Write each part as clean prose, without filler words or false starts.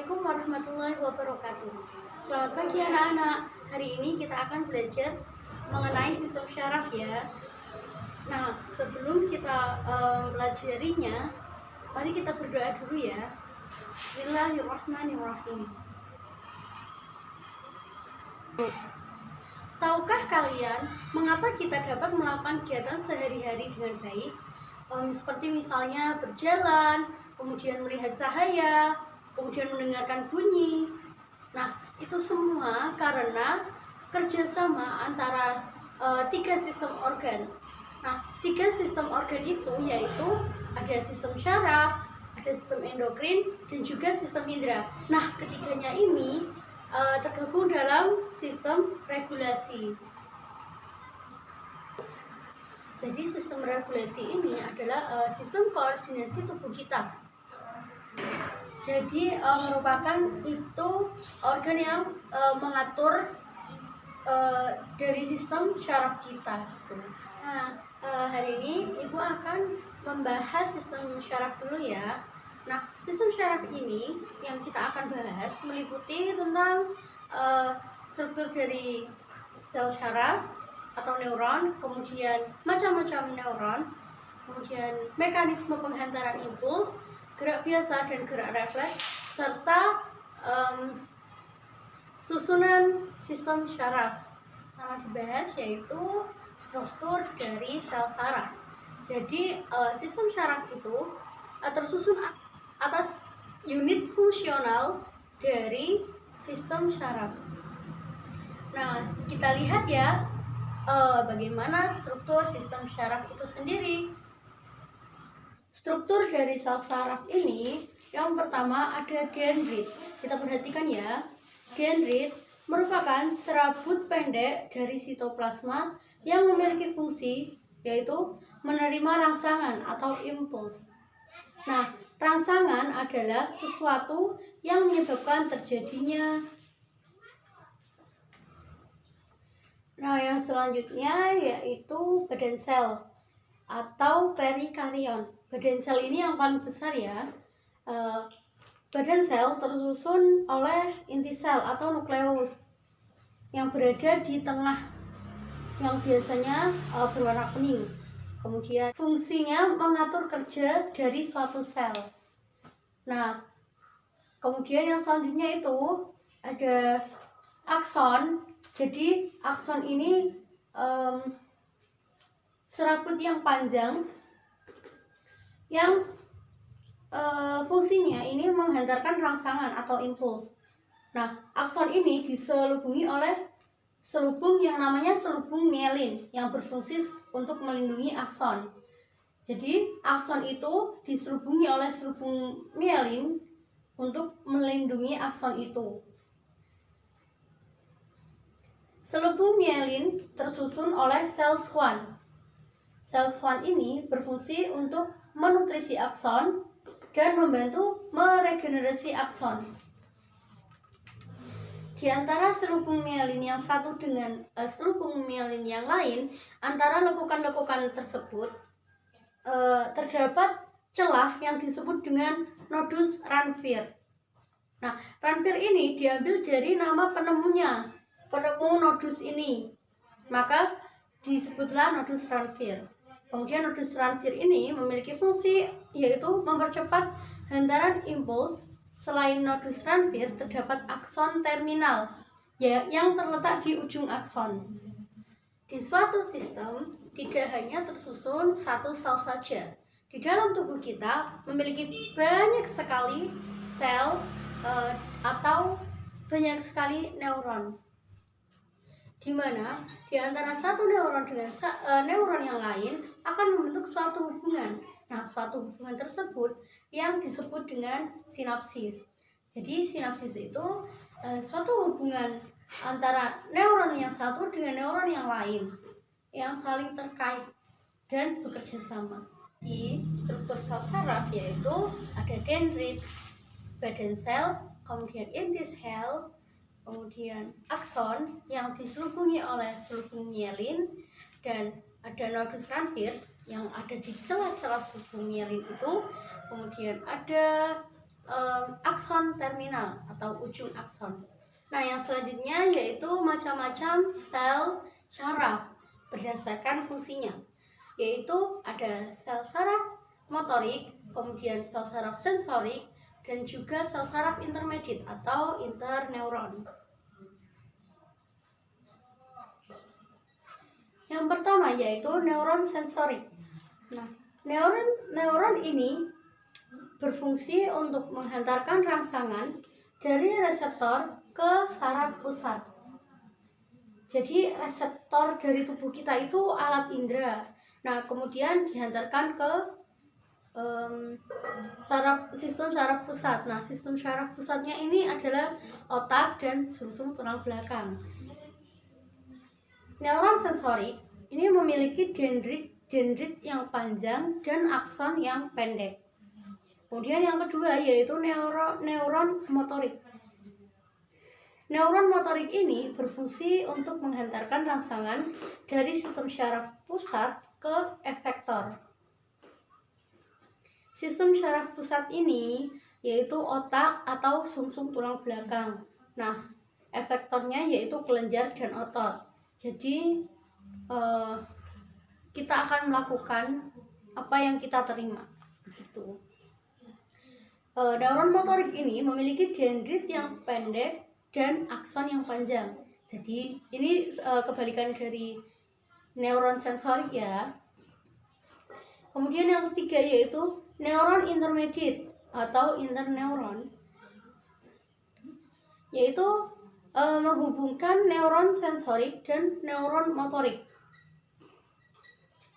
Assalamualaikum warahmatullahi wabarakatuh. Selamat pagi anak-anak. Hari ini kita akan belajar mengenai sistem syaraf ya. Nah, sebelum kita pelajarinya, mari kita berdoa dulu ya. Bismillahirrahmanirrahim. Tahukah kalian mengapa kita dapat melakukan kegiatan sehari-hari dengan baik? Seperti misalnya berjalan, kemudian melihat cahaya, kemudian mendengarkan bunyi. Nah, itu semua karena kerjasama antara tiga sistem organ. Nah, tiga sistem organ itu yaitu ada sistem syaraf, ada sistem endokrin, dan juga sistem indera. Nah, ketiganya ini tergabung dalam sistem regulasi. Jadi sistem regulasi ini adalah sistem koordinasi tubuh kita. Jadi merupakan itu organ yang mengatur dari sistem syaraf kita. Nah, hari ini Ibu akan membahas sistem syaraf dulu ya. Nah, sistem syaraf ini yang kita akan bahas meliputi tentang struktur dari sel syaraf atau neuron, kemudian macam-macam neuron, kemudian mekanisme penghantaran impuls, gerak biasa dan gerak refleks, serta susunan sistem syaraf. Yang dibahas yaitu struktur dari sel syaraf. Jadi sistem syaraf itu tersusun atas unit fungsional dari sistem syaraf. Nah, kita lihat ya bagaimana struktur sistem syaraf itu sendiri. Struktur dari sel syaraf ini yang pertama ada dendrit. Kita perhatikan ya. Dendrit merupakan serabut pendek dari sitoplasma yang memiliki fungsi yaitu menerima rangsangan atau impuls. Nah, rangsangan adalah sesuatu yang menyebabkan terjadinya. Nah, yang selanjutnya yaitu badan sel atau perikarion. Badan sel ini yang paling besar ya. Badan sel tersusun oleh inti sel atau nukleus yang berada di tengah, yang biasanya berwarna kuning. Kemudian fungsinya mengatur kerja dari suatu sel. Nah, kemudian yang selanjutnya itu ada akson. Jadi akson ini serabut yang panjang yang fungsinya ini menghantarkan rangsangan atau impuls. Nah, akson ini diselubungi oleh selubung yang namanya selubung mielin yang berfungsi untuk melindungi akson. Jadi akson itu diselubungi oleh selubung mielin untuk melindungi akson itu. Selubung mielin tersusun oleh sel Schwann. Sel Schwann ini berfungsi untuk menutrisi akson dan membantu meregenerasi akson. Di antara selubung mielin yang satu dengan selubung mielin yang lain, antara lekukan-lekukan tersebut terdapat celah yang disebut dengan nodus Ranvier. Nah, Ranvier ini diambil dari nama penemunya, penemu nodus ini, maka disebutlah nodus Ranvier. Kemudian nodus Ranvier ini memiliki fungsi yaitu mempercepat hantaran impuls. Selain nodus Ranvier terdapat akson terminal yang terletak di ujung akson. Di suatu sistem tidak hanya tersusun satu sel saja. Di dalam tubuh kita memiliki banyak sekali sel atau banyak sekali neuron, di mana di antara satu neuron dengan neuron yang lain akan membentuk suatu hubungan. Nah, suatu hubungan tersebut yang disebut dengan sinapsis. Jadi sinapsis itu suatu hubungan antara neuron yang satu dengan neuron yang lain yang saling terkait dan bekerja sama. Di struktur sel saraf yaitu ada dendrit, badan sel, kemudian inti sel, kemudian akson yang diselubungi oleh selubung mielin, dan ada nodus Ranvier yang ada di celah-celah selubung mielin itu. Kemudian ada akson terminal atau ujung akson. Nah, yang selanjutnya yaitu macam-macam sel saraf berdasarkan fungsinya, yaitu ada sel saraf motorik, kemudian sel saraf sensorik, dan juga sel saraf intermediate atau interneuron. Yang pertama yaitu neuron sensorik. Nah, neuron ini berfungsi untuk menghantarkan rangsangan dari reseptor ke saraf pusat. Jadi reseptor dari tubuh kita itu alat indera. Nah, kemudian dihantarkan ke sistem saraf pusat. Nah, sistem saraf pusatnya ini adalah otak dan sumsum tulang belakang. Neuron sensorik ini memiliki dendrit yang panjang dan akson yang pendek. Kemudian yang kedua yaitu neuron motorik. Neuron motorik ini berfungsi untuk menghantarkan rangsangan dari sistem saraf pusat ke efektor. Sistem saraf pusat ini yaitu otak atau sumsum tulang belakang. Nah, efektornya yaitu kelenjar dan otot. Jadi kita akan melakukan apa yang kita terima, begitu. Neuron motorik ini memiliki dendrit yang pendek dan akson yang panjang. Jadi ini kebalikan dari neuron sensorik ya. Kemudian yang ketiga yaitu neuron intermediate atau interneuron, yaitu menghubungkan neuron sensorik dan neuron motorik,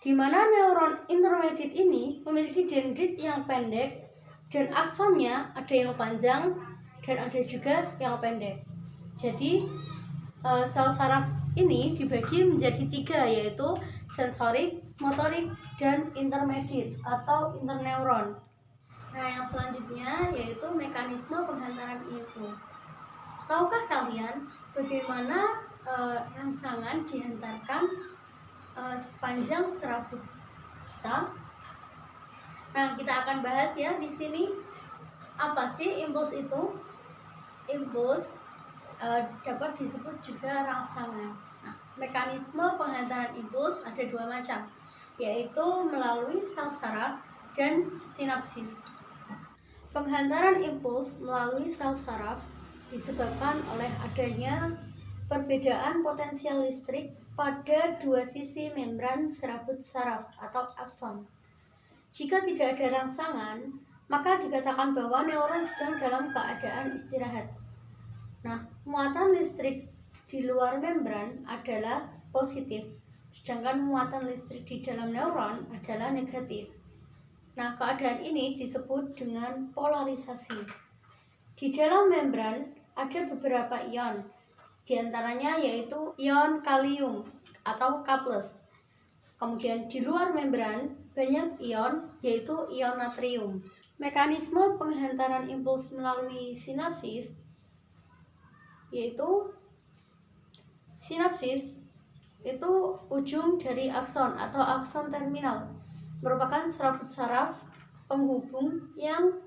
di mana neuron intermediate ini memiliki dendrit yang pendek dan aksonnya ada yang panjang dan ada juga yang pendek. Jadi sel saraf ini dibagi menjadi 3, yaitu sensorik, motorik, dan intermediate atau interneuron. Nah, yang selanjutnya yaitu mekanisme penghantaran impuls. Tahukah kalian bagaimana rangsangan dihantarkan sepanjang serabut kita? Nah, kita akan bahas ya di sini. Apa sih impuls itu? Impuls dapat disebut juga rangsangan. Nah, mekanisme penghantaran impuls ada 2 macam, yaitu melalui sel saraf dan sinapsis. Penghantaran impuls melalui sel saraf disebabkan oleh adanya perbedaan potensial listrik pada 2 sisi membran serabut saraf atau akson. Jika tidak ada rangsangan, maka dikatakan bahwa neuron sedang dalam keadaan istirahat. Nah, muatan listrik di luar membran adalah positif, sedangkan muatan listrik di dalam neuron adalah negatif. Nah, keadaan ini disebut dengan polarisasi. Di dalam membran ada beberapa ion, diantaranya yaitu ion kalium atau K+. Kemudian di luar membran banyak ion, yaitu ion natrium. Mekanisme penghantaran impuls melalui sinapsis, yaitu sinapsis itu ujung dari akson atau akson terminal, merupakan serabut saraf penghubung yang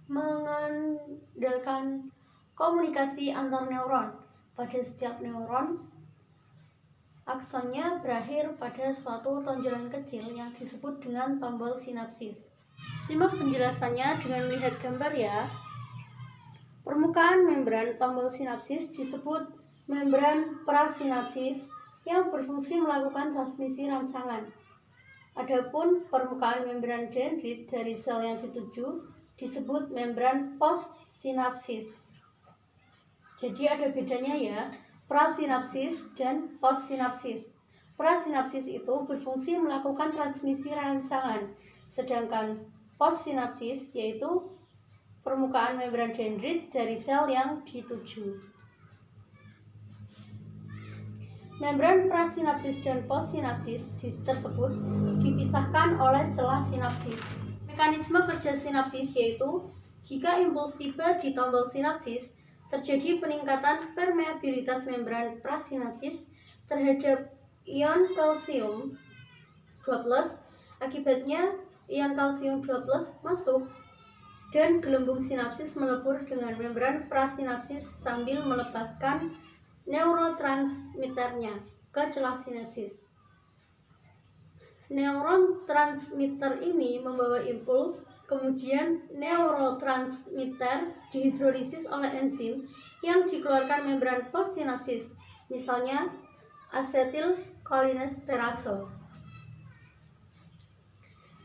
mengandalkan komunikasi antar neuron. Pada setiap neuron, aksonnya berakhir pada suatu tonjolan kecil yang disebut dengan tombol sinapsis. Simak penjelasannya dengan melihat gambar ya. Permukaan membran tombol sinapsis disebut membran prasinapsis yang berfungsi melakukan transmisi rangsangan. Adapun permukaan membran dendrit dari sel yang dituju disebut membran postsinapsis. Jadi ada bedanya ya, prasinapsis dan postsinapsis. Prasinapsis itu berfungsi melakukan transmisi rangsangan, sedangkan postsinapsis yaitu permukaan membran dendrit dari sel yang dituju. Membran prasinapsis dan postsinapsis tersebut dipisahkan oleh celah sinapsis. Mekanisme kerja sinapsis yaitu jika impuls tiba di tombol sinapsis, terjadi peningkatan permeabilitas membran prasinapsis terhadap ion kalsium 2+. Akibatnya ion kalsium 2+ masuk dan gelembung sinapsis melebur dengan membran prasinapsis sambil melepaskan neurotransmitternya ke celah sinapsis. Neurotransmitter ini membawa impuls, kemudian neurotransmitter dihidrolisis oleh enzim yang dikeluarkan membran postsinapsis, misalnya asetilcholinesterase.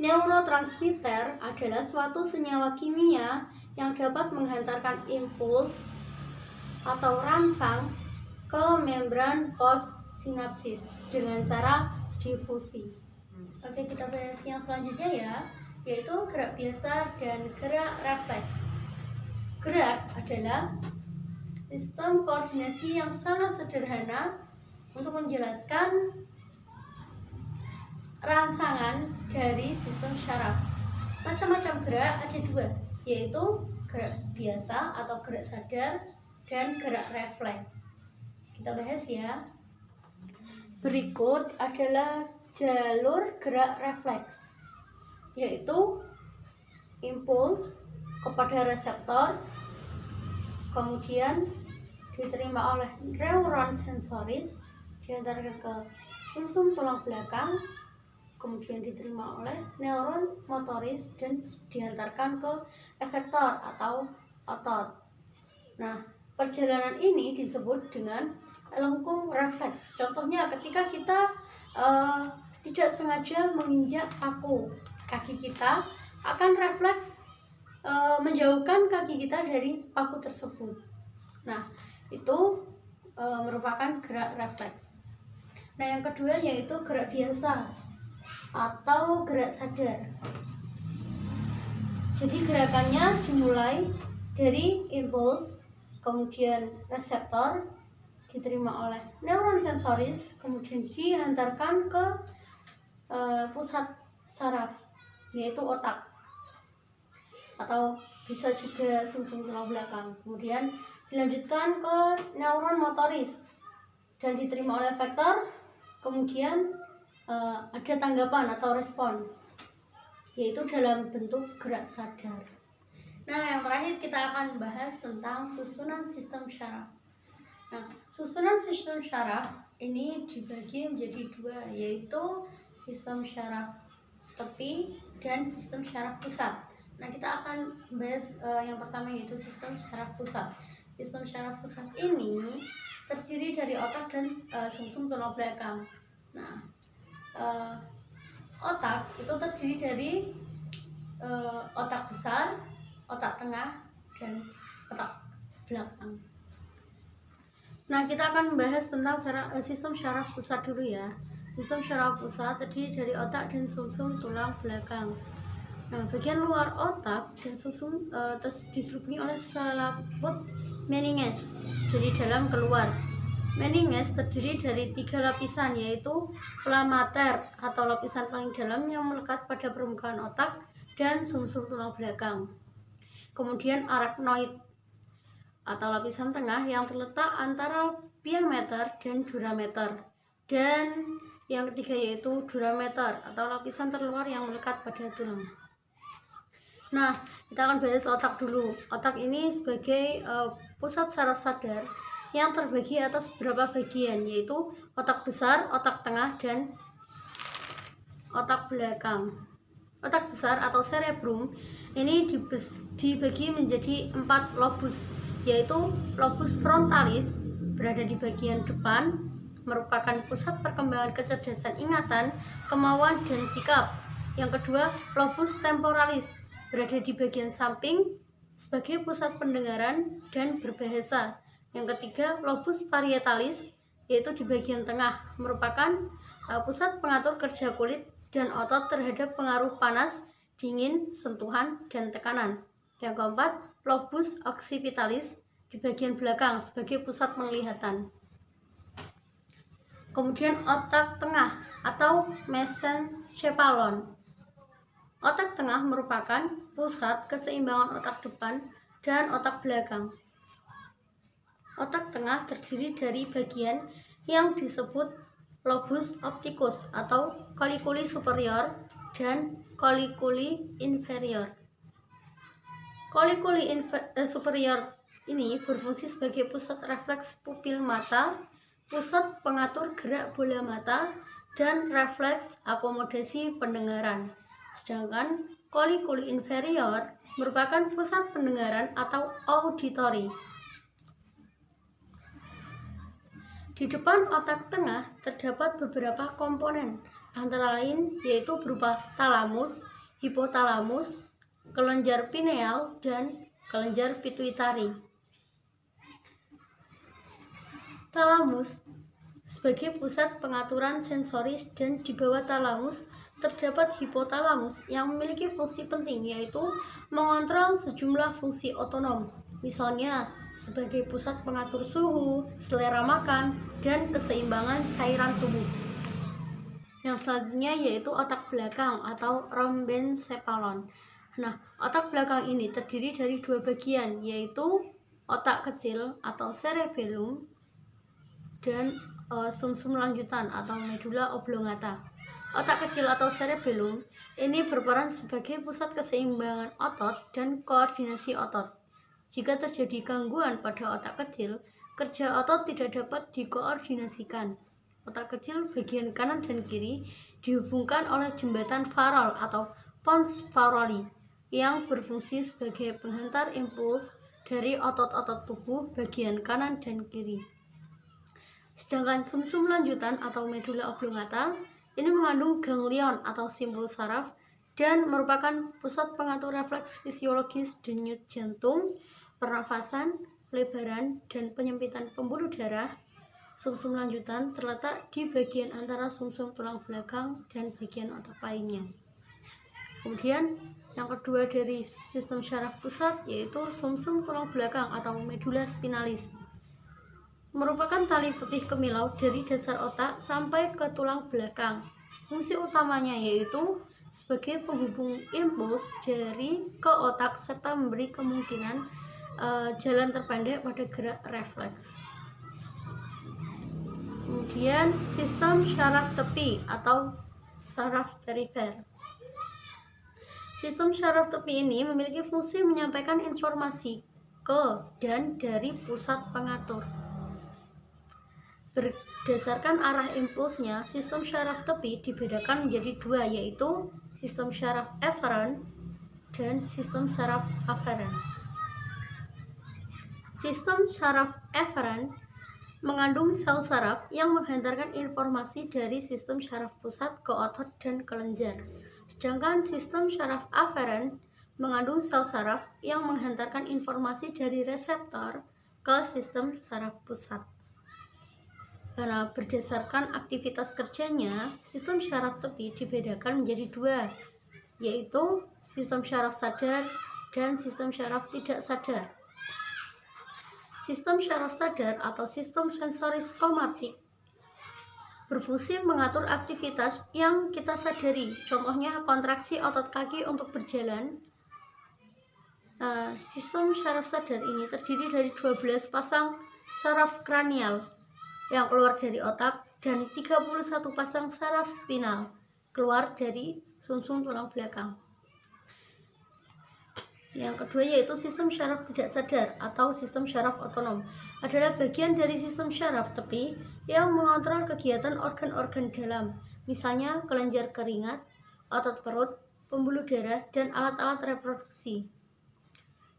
Neurotransmitter adalah suatu senyawa kimia yang dapat menghantarkan impuls atau rangsang ke membran postsinapsis dengan cara difusi. Oke, kita bahas yang selanjutnya ya, yaitu gerak biasa dan gerak refleks. Gerak adalah sistem koordinasi yang sangat sederhana untuk menjelaskan rangsangan dari sistem syaraf. Macam-macam gerak ada dua, yaitu gerak biasa atau gerak sadar dan gerak refleks. Kita bahas ya. Berikut adalah jalur gerak refleks, yaitu impuls kepada reseptor, kemudian diterima oleh neuron sensoris, diantarkan ke sumsum tulang belakang, kemudian diterima oleh neuron motoris dan diantarkan ke efektor atau otot. Nah, perjalanan ini disebut dengan lengkung refleks. Contohnya ketika kita tidak sengaja menginjak paku, kaki kita akan refleks menjauhkan kaki kita dari paku tersebut. Nah, itu merupakan gerak refleks. Nah, yang kedua yaitu gerak biasa atau gerak sadar. Jadi gerakannya dimulai dari impuls, kemudian reseptor diterima oleh neuron sensoris, kemudian dihantarkan ke pusat saraf, yaitu otak, atau bisa juga sumsum tulang belakang. Kemudian dilanjutkan ke neuron motoris dan diterima oleh efektor, kemudian ada tanggapan atau respon, yaitu dalam bentuk gerak sadar. Nah, yang terakhir kita akan bahas tentang susunan sistem syaraf. Nah, susunan sistem syaraf ini dibagi menjadi dua, yaitu sistem syaraf tepi dan sistem syaraf pusat. Nah, kita akan bahas yang pertama, yaitu sistem syaraf pusat. Sistem syaraf pusat ini terdiri dari otak dan sumsum tulang belakang. Nah, otak itu terdiri dari otak besar, otak tengah, dan otak belakang. Nah, kita akan membahas tentang sistem syaraf pusat dulu ya. Sistem syaraf pusat terdiri dari otak dan sumsum tulang belakang. Nah, bagian luar otak dan sumsum diseluruhi oleh selaput meninges dari dalam keluar. Meninges terdiri dari 3 lapisan, yaitu plamater atau lapisan paling dalam yang melekat pada permukaan otak dan sumsum tulang belakang. Kemudian arachnoid atau lapisan tengah yang terletak antara pyometer dan durameter. Dan yang ketiga yaitu durameter atau lapisan terluar yang melekat pada tulang. Nah, kita akan bahas otak dulu. Otak ini sebagai pusat saraf sadar yang terbagi atas beberapa bagian, yaitu otak besar, otak tengah, dan otak belakang. Otak besar atau cerebrum ini dibagi menjadi 4 lobus, yaitu lobus frontalis berada di bagian depan, merupakan pusat perkembangan kecerdasan ingatan, kemauan, dan sikap. Yang kedua, lobus temporalis berada di bagian samping sebagai pusat pendengaran dan berbahasa. Yang ketiga, lobus parietalis, yaitu di bagian tengah, merupakan pusat pengatur kerja kulit dan otot terhadap pengaruh panas, dingin, sentuhan, dan tekanan. Yang keempat, lobus occipitalis di bagian belakang sebagai pusat penglihatan. Kemudian otak tengah atau mesencephalon. Otak tengah merupakan pusat keseimbangan otak depan dan otak belakang. Otak tengah terdiri dari bagian yang disebut lobus opticus atau colliculi superior dan colliculi inferior. superior ini berfungsi sebagai pusat refleks pupil mata, pusat pengatur gerak bola mata, dan refleks akomodasi pendengaran. Sedangkan coliculi inferior merupakan pusat pendengaran atau auditori. Di depan otak tengah terdapat beberapa komponen, antara lain yaitu berupa talamus, hipotalamus, kelenjar pineal, dan kelenjar pituitari. Talamus sebagai pusat pengaturan sensoris, dan di bawah talamus terdapat hipotalamus yang memiliki fungsi penting, yaitu mengontrol sejumlah fungsi otonom, misalnya sebagai pusat pengatur suhu, selera makan, dan keseimbangan cairan tubuh. Yang selanjutnya yaitu otak belakang atau rhombencephalon. Nah, otak belakang ini terdiri dari dua bagian, yaitu otak kecil atau cerebellum dan sumsum lanjutan atau medula oblongata. Otak kecil atau cerebellum ini berperan sebagai pusat keseimbangan otot dan koordinasi otot. Jika terjadi gangguan pada otak kecil, kerja otot tidak dapat dikoordinasikan. Otak kecil bagian kanan dan kiri dihubungkan oleh jembatan Farol atau pons Faroli yang berfungsi sebagai penghantar impuls dari otot-otot tubuh bagian kanan dan kiri. Sedangkan sumsum lanjutan atau medula oblongata ini mengandung ganglion atau simpul saraf dan merupakan pusat pengatur refleks fisiologis denyut jantung, pernafasan, pelebaran, dan penyempitan pembuluh darah. Sumsum lanjutan terletak di bagian antara sumsum tulang belakang dan bagian otak lainnya. Kemudian yang kedua dari sistem syaraf pusat yaitu sumsum tulang belakang atau medula spinalis. Merupakan tali putih kemilau dari dasar otak sampai ke tulang belakang. Fungsi utamanya yaitu sebagai penghubung impuls dari ke otak serta memberi kemungkinan jalan terpendek pada gerak refleks. Kemudian sistem syaraf tepi atau saraf perifer. Sistem syaraf tepi ini memiliki fungsi menyampaikan informasi ke dan dari pusat pengatur. Berdasarkan arah impulsnya, sistem syaraf tepi dibedakan menjadi dua, yaitu sistem syaraf eferen dan sistem syaraf aferen. Sistem syaraf eferen mengandung sel saraf yang menghantarkan informasi dari sistem syaraf pusat ke otot dan kelenjar. Sedangkan sistem syaraf aferen mengandung sel saraf yang menghantarkan informasi dari reseptor ke sistem saraf pusat. Karena berdasarkan aktivitas kerjanya, sistem syaraf tepi dibedakan menjadi dua, yaitu sistem syaraf sadar dan sistem syaraf tidak sadar. Sistem syaraf sadar atau sistem sensoris somatik berfungsi mengatur aktivitas yang kita sadari, contohnya kontraksi otot kaki untuk berjalan. Sistem syaraf sadar ini terdiri dari 12 pasang saraf kranial yang keluar dari otak dan 31 pasang saraf spinal keluar dari sumsum tulang belakang. Yang kedua yaitu sistem syaraf tidak sadar atau sistem syaraf otonom, adalah bagian dari sistem syaraf tepi yang mengontrol kegiatan organ-organ dalam, misalnya kelenjar keringat, otot perut, pembuluh darah, dan alat-alat reproduksi.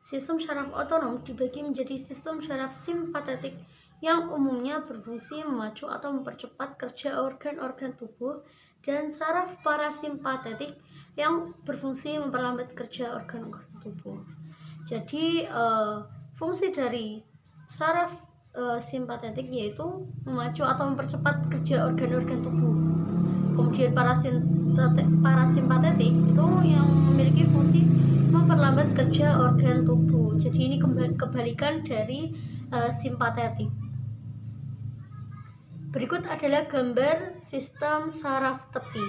Sistem syaraf otonom dibagi menjadi sistem syaraf simpatetik yang umumnya berfungsi memacu atau mempercepat kerja organ-organ tubuh, dan saraf parasimpatetik yang berfungsi memperlambat kerja organ-organ tubuh. Jadi fungsi dari saraf simpatetik yaitu memacu atau mempercepat kerja organ-organ tubuh. Kemudian parasimpatetik itu yang memiliki fungsi memperlambat kerja organ tubuh. Jadi ini kebalikan dari simpatetik. Berikut adalah gambar sistem saraf tepi.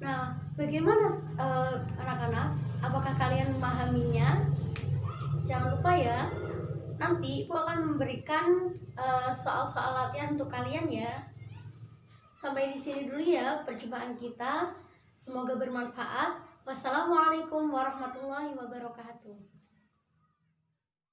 Nah, bagaimana anak-anak? Apakah kalian memahaminya? Jangan lupa ya, nanti Ibu akan memberikan soal-soal latihan untuk kalian ya. Sampai di sini dulu ya perjumpaan kita. Semoga bermanfaat. Wassalamualaikum warahmatullahi wabarakatuh.